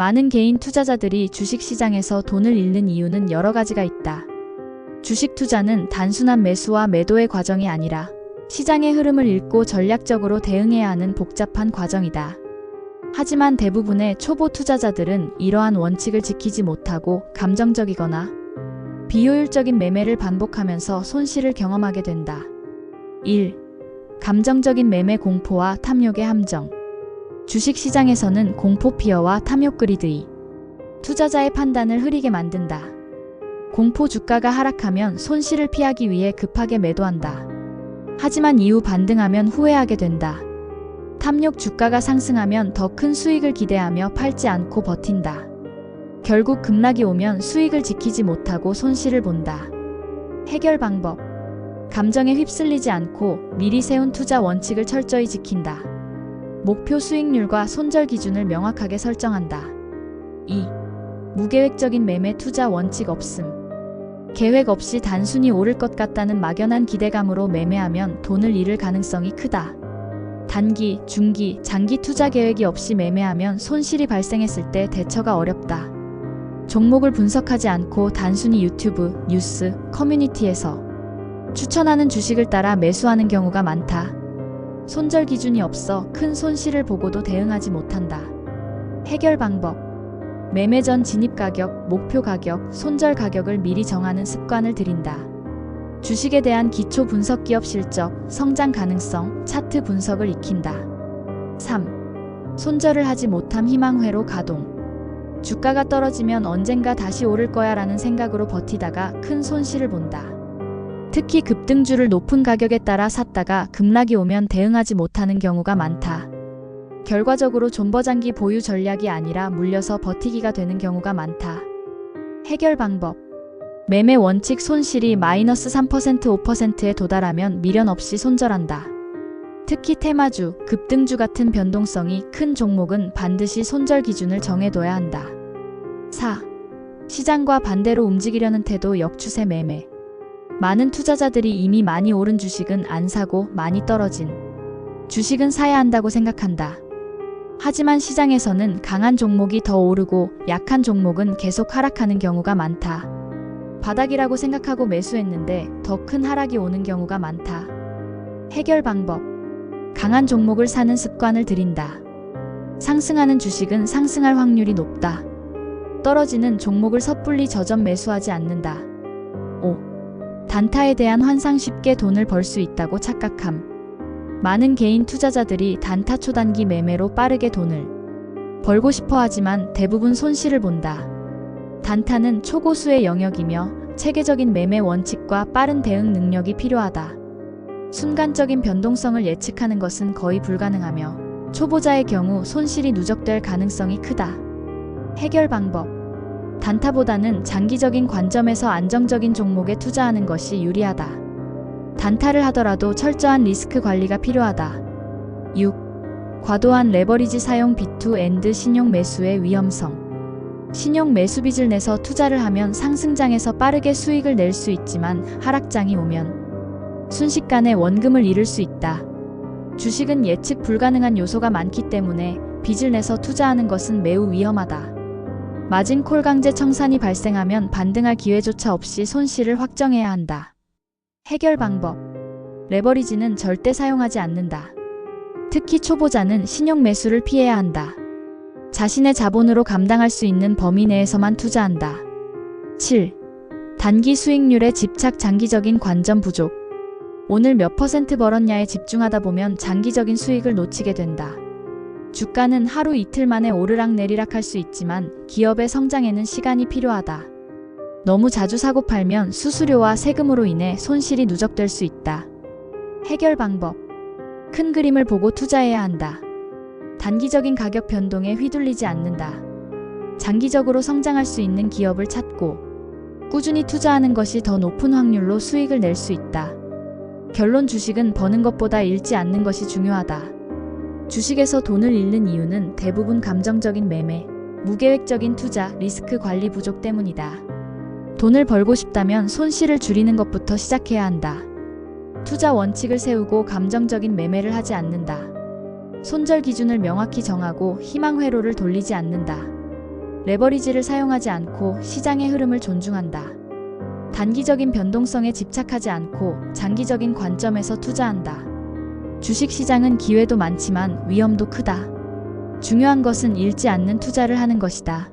많은 개인 투자자들이 주식시장에서 돈을 잃는 이유는 여러 가지가 있다. 주식 투자는 단순한 매수와 매도의 과정이 아니라 시장의 흐름을 읽고 전략적으로 대응해야 하는 복잡한 과정이다. 하지만 대부분의 초보 투자자들은 이러한 원칙을 지키지 못하고 감정적이거나 비효율적인 매매를 반복하면서 손실을 경험하게 된다. 1. 감정적인 매매 공포와 탐욕의 함정. 주식시장에서는 공포 피어와 탐욕 그리드이 투자자의 판단을 흐리게 만든다. 공포 주가가 하락하면 손실을 피하기 위해 급하게 매도한다. 하지만 이후 반등하면 후회하게 된다. 탐욕 주가가 상승하면 더 큰 수익을 기대하며 팔지 않고 버틴다. 결국 급락이 오면 수익을 지키지 못하고 손실을 본다. 해결 방법. 감정에 휩쓸리지 않고 미리 세운 투자 원칙을 철저히 지킨다. 목표 수익률과 손절 기준을 명확하게 설정한다. 2. 무계획적인 매매 투자 원칙 없음. 계획 없이 단순히 오를 것 같다는 막연한 기대감으로 매매하면 돈을 잃을 가능성이 크다. 단기, 중기, 장기 투자 계획이 없이 매매하면 손실이 발생했을 때 대처가 어렵다. 종목을 분석하지 않고 단순히 유튜브, 뉴스, 커뮤니티에서 추천하는 주식을 따라 매수하는 경우가 많다. 손절 기준이 없어 큰 손실을 보고도 대응하지 못한다. 해결 방법. 매매 전 진입 가격, 목표 가격, 손절 가격을 미리 정하는 습관을 들인다. 주식에 대한 기초 분석, 기업 실적, 성장 가능성, 차트 분석을 익힌다. 3. 손절을 하지 못함 희망 회로 가동. 주가가 떨어지면 언젠가 다시 오를 거야 라는 생각으로 버티다가 큰 손실을 본다. 특히 급등주를 높은 가격에 따라 샀다가 급락이 오면 대응하지 못하는 경우가 많다. 결과적으로 존버장기 보유 전략이 아니라 물려서 버티기가 되는 경우가 많다. 해결 방법. 매매 원칙 손실이 마이너스 3%, 5%에 도달하면 미련 없이 손절한다. 특히 테마주, 급등주 같은 변동성이 큰 종목은 반드시 손절 기준을 정해둬야 한다. 4. 시장과 반대로 움직이려는 태도 역추세 매매. 많은 투자자들이 이미 많이 오른 주식은 안 사고 많이 떨어진 주식은 사야 한다고 생각한다. 하지만 시장에서는 강한 종목이 더 오르고 약한 종목은 계속 하락하는 경우가 많다. 바닥이라고 생각하고 매수했는데 더 큰 하락이 오는 경우가 많다. 해결 방법. 강한 종목을 사는 습관을 들인다. 상승하는 주식은 상승할 확률이 높다. 떨어지는 종목을 섣불리 저점 매수하지 않는다. 5. 단타에 대한 환상. 쉽게 돈을 벌 수 있다고 착각함. 많은 개인 투자자들이 단타 초단기 매매로 빠르게 돈을 벌고 싶어 하지만 대부분 손실을 본다. 단타는 초고수의 영역이며 체계적인 매매 원칙과 빠른 대응 능력이 필요하다. 순간적인 변동성을 예측하는 것은 거의 불가능하며 초보자의 경우 손실이 누적될 가능성이 크다. 해결 방법. 단타보다는 장기적인 관점에서 안정적인 종목에 투자하는 것이 유리하다. 단타를 하더라도 철저한 리스크 관리가 필요하다. 6. 과도한 레버리지 사용. 비투&드 신용 매수의 위험성. 신용 매수 빚을 내서 투자를 하면 상승장에서 빠르게 수익을 낼 수 있지만 하락장이 오면 순식간에 원금을 잃을 수 있다. 주식은 예측 불가능한 요소가 많기 때문에 빚을 내서 투자하는 것은 매우 위험하다. 마진콜 강제 청산이 발생하면 반등할 기회조차 없이 손실을 확정해야 한다. 해결 방법. 레버리지는 절대 사용하지 않는다. 특히 초보자는 신용 매수를 피해야 한다. 자신의 자본으로 감당할 수 있는 범위 내에서만 투자한다. 7. 단기 수익률에 집착. 장기적인 관점 부족. 오늘 몇 퍼센트 벌었냐에 집중하다 보면 장기적인 수익을 놓치게 된다. 주가는 하루 이틀 만에 오르락 내리락 할 수 있지만 기업의 성장에는 시간이 필요하다. 너무 자주 사고 팔면 수수료와 세금으로 인해 손실이 누적될 수 있다. 해결 방법. 큰 그림을 보고 투자해야 한다. 단기적인 가격 변동에 휘둘리지 않는다. 장기적으로 성장할 수 있는 기업을 찾고 꾸준히 투자하는 것이 더 높은 확률로 수익을 낼 수 있다. 결론. 주식은 버는 것보다 잃지 않는 것이 중요하다. 주식에서 돈을 잃는 이유는 대부분 감정적인 매매, 무계획적인 투자, 리스크 관리 부족 때문이다. 돈을 벌고 싶다면 손실을 줄이는 것부터 시작해야 한다. 투자 원칙을 세우고 감정적인 매매를 하지 않는다. 손절 기준을 명확히 정하고 희망 회로를 돌리지 않는다. 레버리지를 사용하지 않고 시장의 흐름을 존중한다. 단기적인 변동성에 집착하지 않고 장기적인 관점에서 투자한다. 주식 시장은 기회도 많지만 위험도 크다. 중요한 것은 잃지 않는 투자를 하는 것이다.